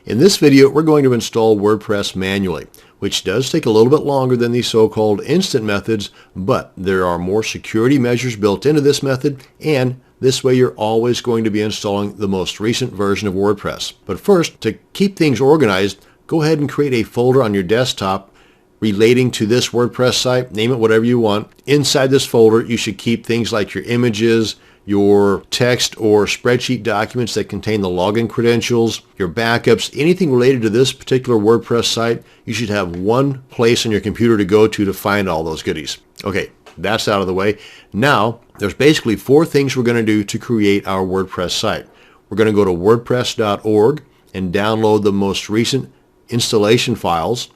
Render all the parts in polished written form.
In this video, we're going to install WordPress manually, which does take a little bit longer than the so-called instant methods, but there are more security measures built into this method, and this way you're always going to be installing the most recent version of WordPress. But first, to keep things organized, go ahead and create a folder on your desktop relating to this WordPress site. Name it whatever you want. Inside this folder, you should keep things like your images, your text or spreadsheet documents that contain the login credentials, your backups, anything related to this particular WordPress site. You should have one place on your computer to go to find all those goodies. Okay, that's out of the way. Now, there's basically four things we're going to do to create our WordPress site. We're going to go to wordpress.org and download the most recent installation files.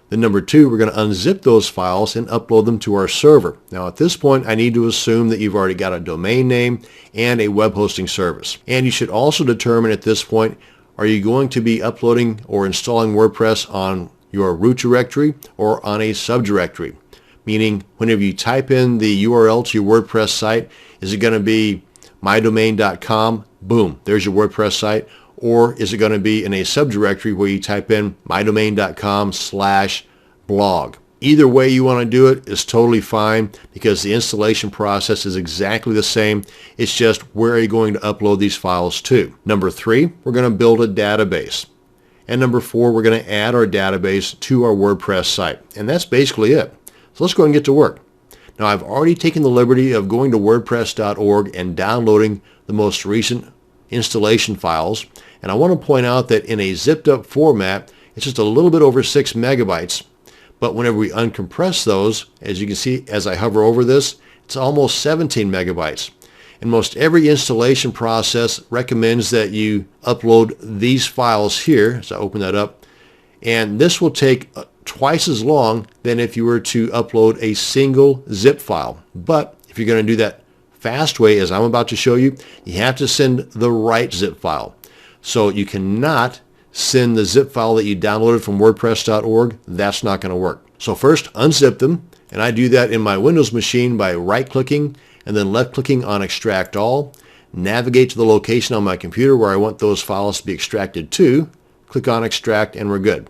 Then number two, we're going to unzip those files and upload them to our server. Now at this point, I need to assume that you've already got a domain name and a web hosting service. And you should also determine at this point, are you going to be uploading or installing WordPress on your root directory or on a subdirectory? Meaning, whenever you type in the URL to your WordPress site, is it going to be mydomain.com? Boom, there's your WordPress site. Or is it going to be in a subdirectory where you type in mydomain.com/blog? Either way you want to do it is totally fine because the installation process is exactly the same. It's just where are you going to upload these files to? Number three, we're going to build a database. And number four, we're going to add our database to our WordPress site. And that's basically it. So let's go ahead and get to work. Now I've already taken the liberty of going to wordpress.org and downloading the most recent installation files. And I want to point out that in a zipped up format, it's just a little bit over 6 megabytes. But whenever we uncompress those, as you can see as I hover over this, it's almost 17 megabytes. And most every installation process recommends that you upload these files here. So I open that up. And this will take twice as long than if you were to upload a single zip file. But if you're going to do that fast way, as I'm about to show you, you have to send the right zip file. So you cannot send the zip file that you downloaded from wordpress.org. That's not going to work. So first, unzip them. And I do that in my Windows machine by right-clicking and then left-clicking on Extract All. Navigate to the location on my computer where I want those files to be extracted to. Click on Extract and we're good.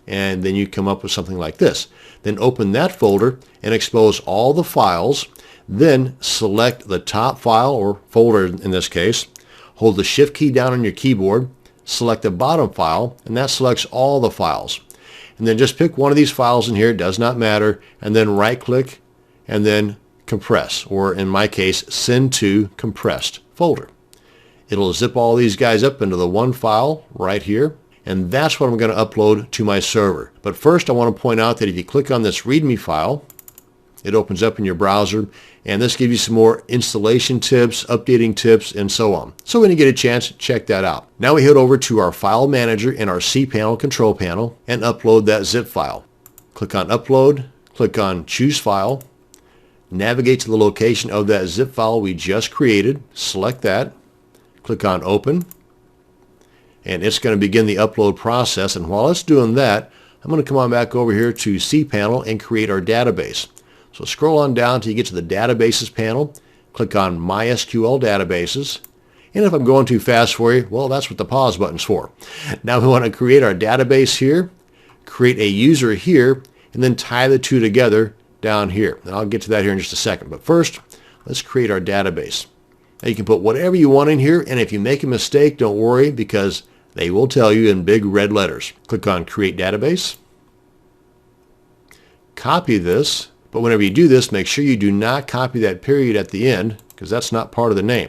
And then you come up with something like this. Then open that folder and expose all the files. Then select the top file or folder in this case. Hold the Shift key down on your keyboard, select the bottom file, and that selects all the files. And then just pick one of these files in here, it does not matter, and then right-click and then compress, or in my case, send to compressed folder. It'll zip all these guys up into the one file right here, and that's what I'm going to upload to my server. But first I want to point out that if you click on this README file, it opens up in your browser, and this gives you some more installation tips, updating tips, and so on. So when you get a chance, check that out. Now we head over to our file manager in our cPanel control panel and upload that zip file. Click on Upload, click on Choose File, navigate to the location of that zip file we just created, select that, click on Open, and it's going to begin the upload process. And while it's doing that, I'm going to come on back over here to cPanel and create our database. So scroll on down till you get to the Databases panel, click on MySQL Databases, and if I'm going too fast for you, well, that's what the pause button's for. Now we want to create our database here, create a user here, and then tie the two together down here. And I'll get to that here in just a second. But first, let's create our database. Now you can put whatever you want in here, and if you make a mistake, don't worry, because they will tell you in big red letters. Click on Create Database, copy this. But whenever you do this, make sure you do not copy that period at the end because that's not part of the name.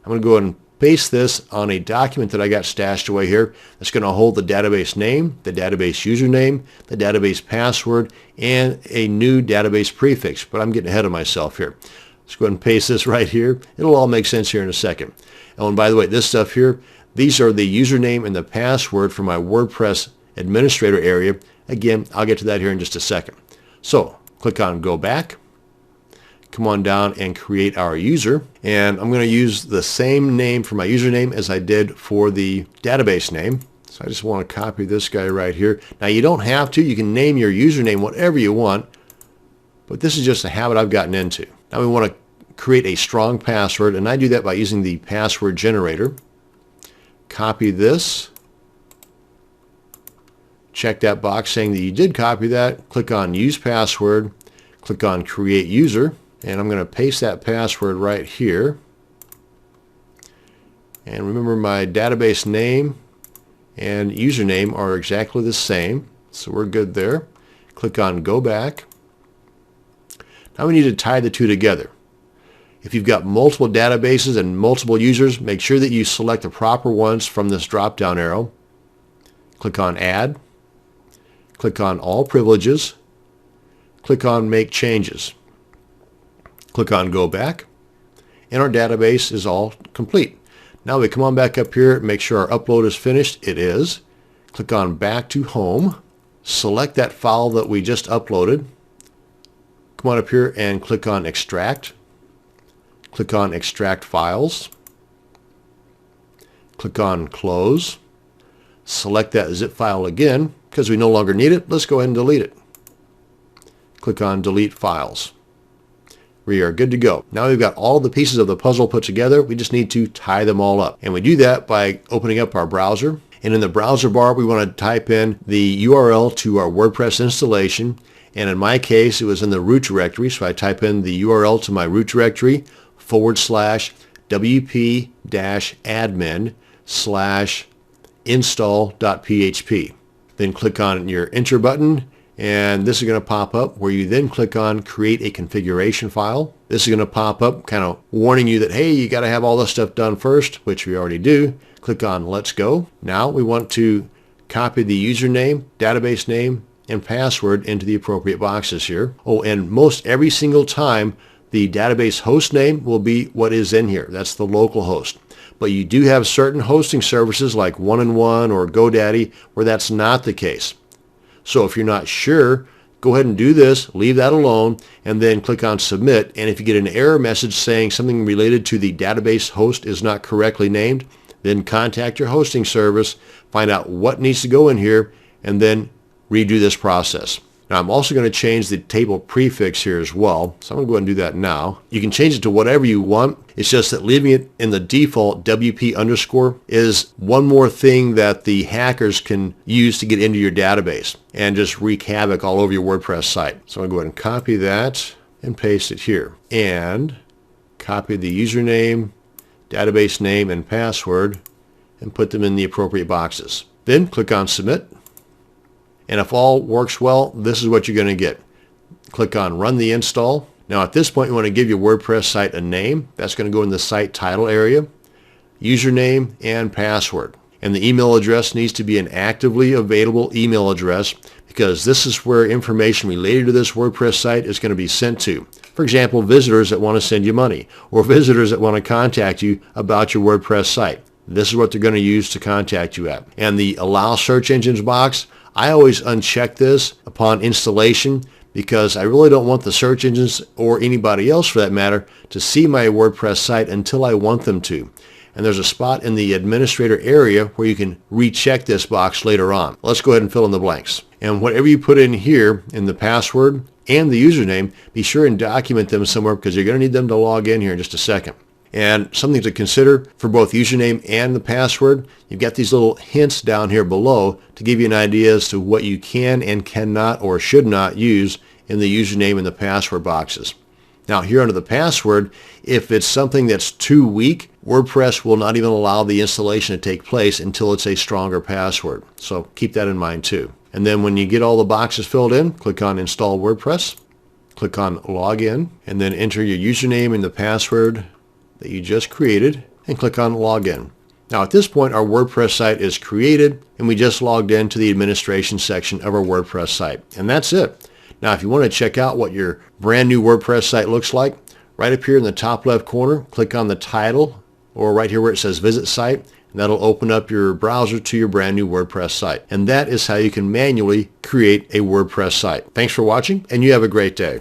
I'm going to go ahead and paste this on a document that I got stashed away here. That's going to hold the database name, the database username, the database password, and a new database prefix. But I'm getting ahead of myself here. Let's go ahead and paste this right here. It'll all make sense here in a second. Oh, and by the way, this stuff here, these are the username and the password for my WordPress administrator area. Again, I'll get to that here in just a second. So click on Go Back, come on down and create our user, and I'm going to use the same name for my username as I did for the database name. So I just want to copy this guy right here. Now you don't have to, you can name your username whatever you want, but this is just a habit I've gotten into. Now we want to create a strong password, and I do that by using the password generator. Copy this, check that box saying that you did copy that, click on Use Password, click on Create User, and I'm going to paste that password right here. And remember, my database name and username are exactly the same, so we're good there. Click on Go Back. Now we need to tie the two together. If you've got multiple databases and multiple users, make sure that you select the proper ones from this drop-down arrow. Click on Add. Click on All Privileges. Click on Make Changes. Click on Go Back. And our database is all complete. Now we come on back up here, make sure our upload is finished. It is. Click on Back to Home. Select that file that we just uploaded. Come on up here and click on Extract. Click on Extract Files. Click on Close. Select that zip file again. Because we no longer need it, let's go ahead and delete it. Click on Delete Files. We are good to go. Now we've got all the pieces of the puzzle put together. We just need to tie them all up. And we do that by opening up our browser. And in the browser bar, we want to type in the URL to our WordPress installation. And in my case, it was in the root directory. So I type in the URL to my root directory /wp-admin/install.php. Then click on your Enter button. And this is going to pop up where you then click on Create a Configuration File. This is going to pop up kind of warning you that, hey, you got to have all this stuff done first, which we already do. Click on Let's Go. Now we want to copy the username, database name, and password into the appropriate boxes here. Oh, and most every single time the database host name will be what is in here. That's the local host. But you do have certain hosting services like 1&1 or GoDaddy where that's not the case. So if you're not sure, go ahead and do this, leave that alone, and then click on Submit. And if you get an error message saying something related to the database host is not correctly named, then contact your hosting service, find out what needs to go in here, and then redo this process. Now I'm also going to change the table prefix here as well, so I'm going to go ahead and do that now. You can change it to whatever you want. It's just that leaving it in the default WP_ is one more thing that the hackers can use to get into your database and just wreak havoc all over your WordPress site. So I'm going to go ahead and copy that and paste it here. And copy the username, database name, and password and put them in the appropriate boxes. Then click on Submit. And if all works well, this is what you're going to get. Click on Run the Install. Now at this point, you want to give your WordPress site a name. That's going to go in the site title area, username, and password. And the email address needs to be an actively available email address because this is where information related to this WordPress site is going to be sent to. For example, visitors that want to send you money or visitors that want to contact you about your WordPress site. This is what they're going to use to contact you at. And the Allow Search Engines box, I always uncheck this upon installation because I really don't want the search engines or anybody else for that matter to see my WordPress site until I want them to. And there's a spot in the administrator area where you can recheck this box later on. Let's go ahead and fill in the blanks. And whatever you put in here in the password and the username, be sure and document them somewhere because you're going to need them to log in here in just a second. And something to consider for both username and the password, you've got these little hints down here below to give you an idea as to what you can and cannot or should not use in the username and the password boxes. Now here under the password, if it's something that's too weak, WordPress will not even allow the installation to take place until it's a stronger password. So keep that in mind too. And then when you get all the boxes filled in, click on Install WordPress, click on Login, and then enter your username and the password that you just created and click on Login. Now at this point our WordPress site is created and we just logged into the administration section of our WordPress site. And that's it. Now if you want to check out what your brand new WordPress site looks like, right up here in the top left corner, click on the title or right here where it says Visit Site, and that'll open up your browser to your brand new WordPress site. And that is how you can manually create a WordPress site. Thanks for watching and you have a great day.